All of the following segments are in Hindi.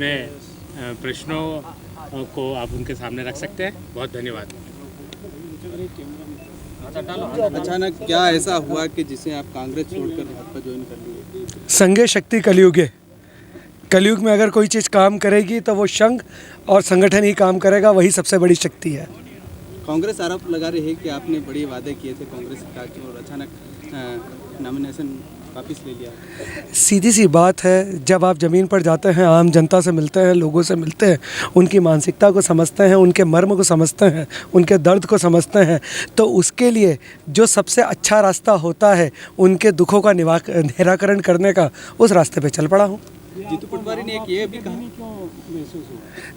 अपने प्रश्नों को आप उनके सामने रख सकते हैं। बहुत धन्यवाद। अचानक क्या ऐसा हुआ कि जिसे आप कांग्रेस छोड़कर भाजपा ज्वाइन कर लिए? संघ शक्ति कलयुग है। कलयुग में अगर कोई चीज़ काम करेगी तो वो संघ और संगठन ही काम करेगा, वही सबसे बड़ी शक्ति है। कांग्रेस आरोप लगा रही है कि आपने बड़े वादे किए थे कांग्रेस सरकार के और अचानक नॉमिनेशन वापस ले लिया। सीधी सी बात है, जब आप ज़मीन पर जाते हैं, आम जनता से मिलते हैं, लोगों से मिलते हैं, उनकी मानसिकता को समझते हैं, उनके मर्म को समझते हैं, उनके दर्द को समझते हैं, तो उसके लिए जो सबसे अच्छा रास्ता होता है उनके दुखों का निराकरण करने का, उस रास्ते पे चल पड़ा हूँ। जीतू पटवारी ने एक ये भी कहा,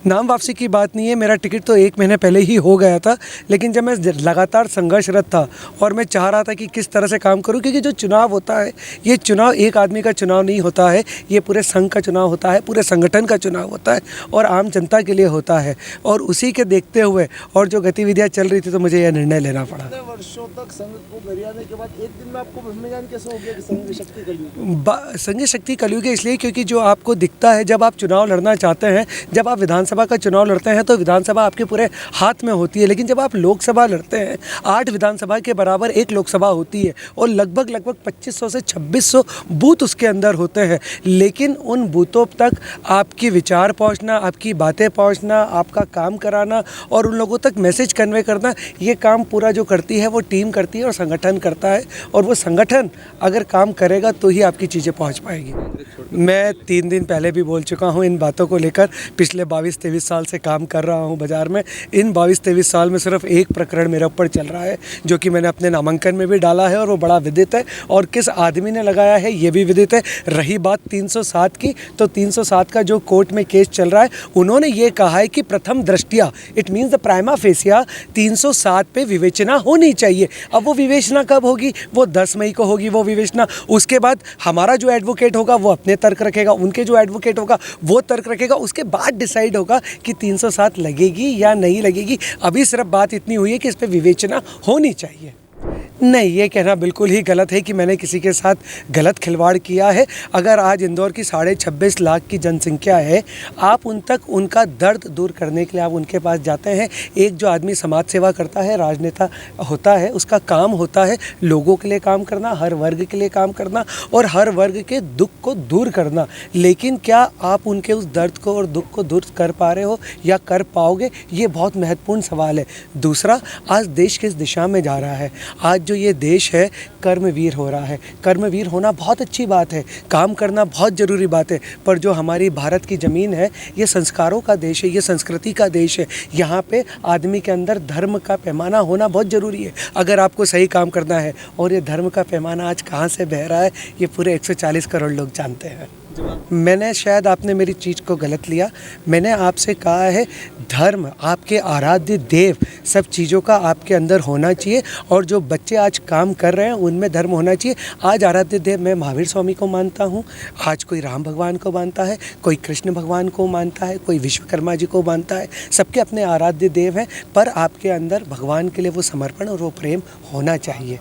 नाम वापसी की बात नहीं है, मेरा टिकट तो 1 महीने पहले ही हो गया था, लेकिन जब मैं लगातार संघर्षरत था और मैं चाह रहा था कि किस तरह से काम करूं, क्योंकि जो चुनाव होता है, ये चुनाव एक आदमी का चुनाव नहीं होता है, ये पूरे संघ का चुनाव होता है, पूरे संगठन का चुनाव होता है और आम जनता के लिए होता है। और उसी के देखते हुए और जो गतिविधियाँ चल रही थी, तो मुझे यह निर्णय लेना पड़ा। वर्षों तक संघ को गरियाने के बाद एक दिन में आपको ब्रह्मज्ञान कैसे हो गया कि संघ शक्ति कलयुग? संघ शक्ति कलयुग है इसलिए क्योंकि जो आपको दिखता है, जब आप चुनाव लड़ना चाहते हैं, जब आप विधानसभा का चुनाव लड़ते हैं तो विधानसभा आपके पूरे हाथ में होती है, लेकिन जब आप लोकसभा लड़ते हैं, 8 विधानसभा के बराबर 1 लोकसभा होती है और लगभग 2500 से 2600 बूथ उसके अंदर होते हैं, लेकिन उन बूथों तक आपकी विचार पहुंचना, आपकी बातें पहुंचना, आपका काम कराना और उन लोगों तक मैसेज कन्वे करना, ये काम पूरा जो करती है वो टीम करती है और संगठन करता है। और वो संगठन अगर काम करेगा तो ही आपकी चीज़ें पहुंच पाएगी। मैं 3 दिन पहले भी बोल चुका हूं इन बातों को लेकर। पिछले 22-23 साल से काम कर रहा हूं बाज़ार में। इन 22-23 साल में सिर्फ एक प्रकरण मेरे ऊपर चल रहा है, जो कि मैंने अपने नामांकन में भी डाला है और वो बड़ा विदित है और किस आदमी ने लगाया है ये भी विदित है। रही बात 307 की, तो 307 का जो कोर्ट में केस चल रहा है, उन्होंने ये कहा है कि प्रथम दृष्टिया, it means the prima facie, 307 पे विवेचना होनी चाहिए। अब वो विवेचना कब होगी? वो 10 मई को होगी वो विवेचना। उसके बाद हमारा जो एडवोकेट होगा वो अपने तर्क रखेगा, उनके जो एडवोकेट होगा वो तर्क रखेगा, उसके बाद डिसाइड होगा कि 307 लगेगी या नहीं लगेगी। अभी सिर्फ बात इतनी हुई है कि इस पर विवेचना होनी चाहिए। नहीं, ये कहना बिल्कुल ही गलत है कि मैंने किसी के साथ गलत खिलवाड़ किया है। अगर आज इंदौर की 26.5 लाख की जनसंख्या है, आप उन तक उनका दर्द दूर करने के लिए आप उनके पास जाते हैं। एक जो आदमी समाज सेवा करता है, राजनेता होता है, उसका काम होता है लोगों के लिए काम करना, हर वर्ग के लिए काम करना और हर वर्ग के दुख को दूर करना। लेकिन क्या आप उनके उस दर्द को और दुख को दूर कर पा रहे हो या कर पाओगे? ये बहुत महत्वपूर्ण सवाल है। दूसरा, आज देश किस दिशा में जा रहा है? आज जो ये देश है कर्मवीर हो रहा है। कर्मवीर होना बहुत अच्छी बात है, काम करना बहुत ज़रूरी बात है, पर जो हमारी भारत की ज़मीन है, ये संस्कारों का देश है, ये संस्कृति का देश है। यहाँ पे आदमी के अंदर धर्म का पैमाना होना बहुत ज़रूरी है अगर आपको सही काम करना है। और ये धर्म का पैमाना आज कहाँ से बह रहा है, ये पूरे 140 करोड़ लोग जानते हैं। मैंने, शायद आपने मेरी चीज़ को गलत लिया, मैंने आपसे कहा है धर्म, आपके आराध्य देव, सब चीज़ों का आपके अंदर होना चाहिए और जो बच्चे आज काम कर रहे हैं उनमें धर्म होना चाहिए। आज आराध्य देव मैं महावीर स्वामी को मानता हूँ, आज कोई राम भगवान को मानता है, कोई कृष्ण भगवान को मानता है, कोई विश्वकर्मा जी को मानता है, सबके अपने आराध्य देव हैं, पर आपके अंदर भगवान के लिए वो समर्पण और वो प्रेम होना चाहिए।